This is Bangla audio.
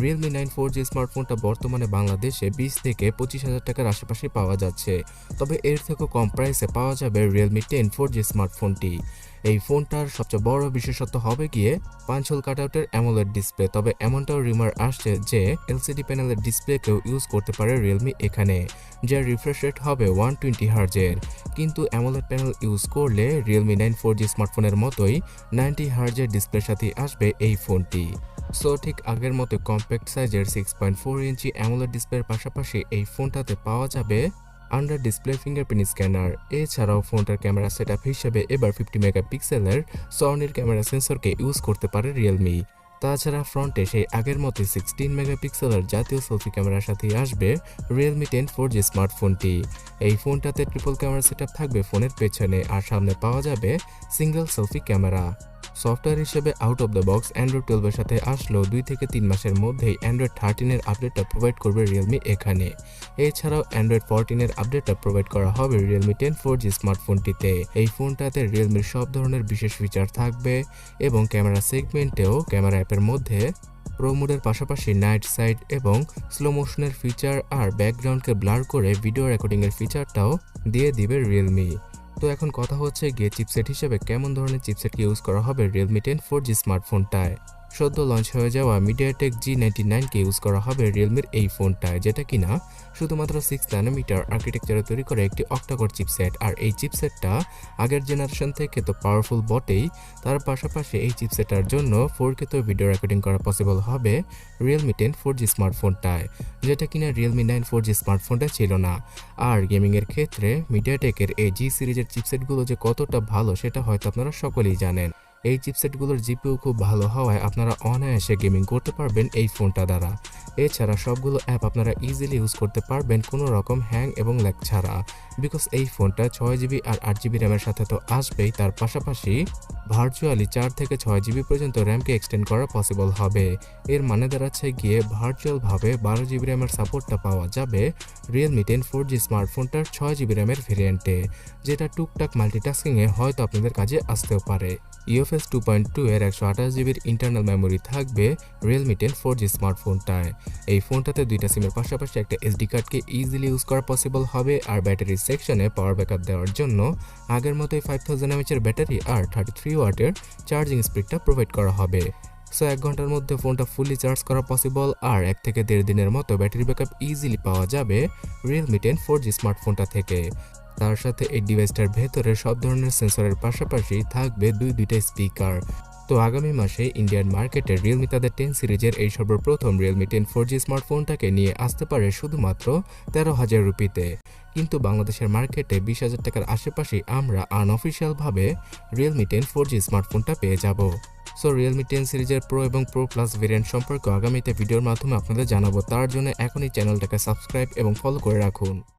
Realme 9 4G স্মার্টফোনটা বর্তমানে বাংলাদেশে 20 থেকে 25,000 টাকার আশেপাশে পাওয়া যাচ্ছে। তবে এর থেকেও কম প্রাইসে পাওয়া যাবে Realme 10 4G স্মার্টফোনটি। এই ফোনটার সবচেয়ে বড় বিশেষত্ব হবে গিয়ে পাঁচ-হোল কাটআউটের অ্যামোলেড ডিসপ্লে। তবে এমনটাও রিমার আসছে যে এলসিডি প্যানেলের ডিসপ্লেকেও ইউজ করতে পারে Realme এখানে, যার রিফ্রেশ রেট হবে 120 হার্জের। কিন্তু অ্যামোলেড প্যানেল ইউজ করলে Realme 9 4G স্মার্টফোনের মতোই 90 হার্জের ডিসপ্লের সাথে আসবে এই ফোনটি। সো ঠিক আগের মতো কম্প্যাক্ট সাইজের 6.4 ইঞ্চি অ্যামোলেড ডিসপ্লের পাশাপাশি এই ফোনটাতে পাওয়া যাবে আন্ডার ডিসপ্লে ফিঙ্গারপ্রিন্ট স্ক্যানার। এছাড়াও ফোনটার ক্যামেরা সেটআপ হিসেবে এবার 50 মেগাপিক্সেলের সনির ক্যামেরা সেন্সরকে ইউজ করতে পারে Realme। তাছাড়া ফ্রন্টে সেই আগের মতো 16 মেগাপিক্সেলের জাতীয় সেলফি ক্যামেরার সাথে আসবে Realme 10 4G স্মার্টফোনটি। এই ফোনটাতে ট্রিপল ক্যামেরা সেটআপ থাকবে ফোনের পেছনে, আর সামনে পাওয়া যাবে সিঙ্গেল সেলফি ক্যামেরা। সফটওয়্যার হিসেবে out of the box Android 12 এর সাথে আসলেও 2 থেকে 3 মাসের মধ্যেই অ্যান্ড্রয়েড 13 এর আপডেটটা প্রোভাইড করবে Realme এখানে। এছাড়াও অ্যান্ড্রয়েড 14 এর আপডেটটা প্রোভাইড করা হবে Realme 10 4G স্মার্টফোনটিতে। এই ফোনটাতে Realme সব ধরনের বিশেষ ফিচার থাকবে এবং ক্যামেরা সেগমেন্টেও ক্যামেরা অ্যাপের মধ্যে প্রো মোডের পাশাপাশি নাইট সাইড এবং স্লো মোশনের ফিচার আর ব্যাকগ্রাউন্ডকে ব্লার করে ভিডিও রেকর্ডিংয়ের ফিচারটাও দিয়ে দিবে Realme। তো এখন কথা হচ্ছে গিয়ে চিপসেট হিসেবে কেমন ধরনের চিপসেটকে ইউজ করা হবে Realme 10 4G স্মার্টফোনটায়। সদ্য লঞ্চ হয়ে যাওয়া MediaTek G99 কে ইউজ করা হবে Realmeর এই ফোনটায়, যেটা কিনা শুধুমাত্র 6 ন্যানোমিটার আর্কিটেকচারে তৈরি করে একটি অক্টাকোর চিপসেট। আর এই চিপসেটটা আগের জেনারেশন থেকে তো পাওয়ারফুল বটেই, তার পাশাপাশি এই চিপসেটার জন্য 4K তো ভিডিও রেকর্ডিং করা পসিবল হবে Realme 10 4G স্মার্টফোনটায়, যেটা কিনা Realme 9 4G স্মার্টফোনটা ছিল না। আর গেমিংয়ের ক্ষেত্রে মিডিয়াটেকের এই জি সিরিজের চিপসেটগুলো যে কতটা ভালো সেটা হয়তো আপনারা সকলেই জানেন। এই চিপসেটগুলোর জিপিইউ খুব ভালো হওয়ায় আপনারা অনায়াসে গেমিং করতে পারবেন এই ফোনটা দ্বারা। এছাড়া সবগুলো অ্যাপ আপনারা ইজিলি ইউজ করতে পারবেন কোনো রকম হ্যাং এবং ল্যাগ ছাড়া, বিকজ এই ফোনটা 6GB আর 8GB র্যামের সাথে তো আসবেই, তার পাশাপাশি ভার্চুয়ালি 4 থেকে 6GB পর্যন্ত র্যামকে এক্সটেন্ড করা পসিবল হবে। এর মানে দাঁড়াচ্ছে গিয়ে ভার্চুয়ালভাবে 12GB র্যামের সাপোর্টটা পাওয়া যাবে Realme 10 4G স্মার্টফোনটার 6GB র্যামের ভেরিয়েন্টে, যেটা টুকটাক মাল্টিটাস্কিংয়ে হয়তো আপনাদের কাজে আসতেও পারে। UFS 2.2 এর 128GBর ইন্টারনাল মেমোরি থাকবে Realme 10 4G স্মার্টফোনটায়। এই ফোনটাতে দুইটা সিমের পাশাপাশি একটা এসডি কার্ডকে ইজিলি ইউজ করা পসিবল হবে। আর ব্যাটারি সেকশনে পাওয়ার ব্যাকআপ দেওয়ার জন্য আগের মতোই 5000 mAh এর ব্যাটারি আর 33 ওয়াটের চার্জিং স্পিডটা প্রোভাইড করা হবে। সো 1 ঘন্টার মধ্যে ফোনটা ফুলি চার্জ করা পসিবল, আর 1 থেকে 1.5 দিনের মতো ব্যাটারি ব্যাকআপ ইজিলি পাওয়া যাবে Realme 10 4G স্মার্টফোনটা থেকে। তার সাথে এই ডিভাইসটার ভেতরে সব ধরনের সেন্সরের পাশাপাশি থাকবে দুইটা স্পিকার। তো আগামী মাসে ইন্ডিয়ান মার্কেটে Realme তাদের 10 সিরিজের এই সর্বপ্রথম Realme 10 4G স্মার্টফোনটাকে নিয়ে আসতে পারে শুধুমাত্র 13,000 রুপিতে। কিন্তু বাংলাদেশের মার্কেটে 20,000 টাকার আশেপাশে আমরা আনঅফিশিয়ালভাবে Realme 10 4G স্মার্টফোনটা পেয়ে যাব। সো Realme 10 সিরিজের প্রো এবং প্রো প্লাস ভেরিয়েন্ট সম্পর্কে আগামীতে ভিডিওর মাধ্যমে আপনাদের জানাবো। তার জন্য এখনই চ্যানেলটাকে সাবস্ক্রাইব এবং ফলো করে রাখুন।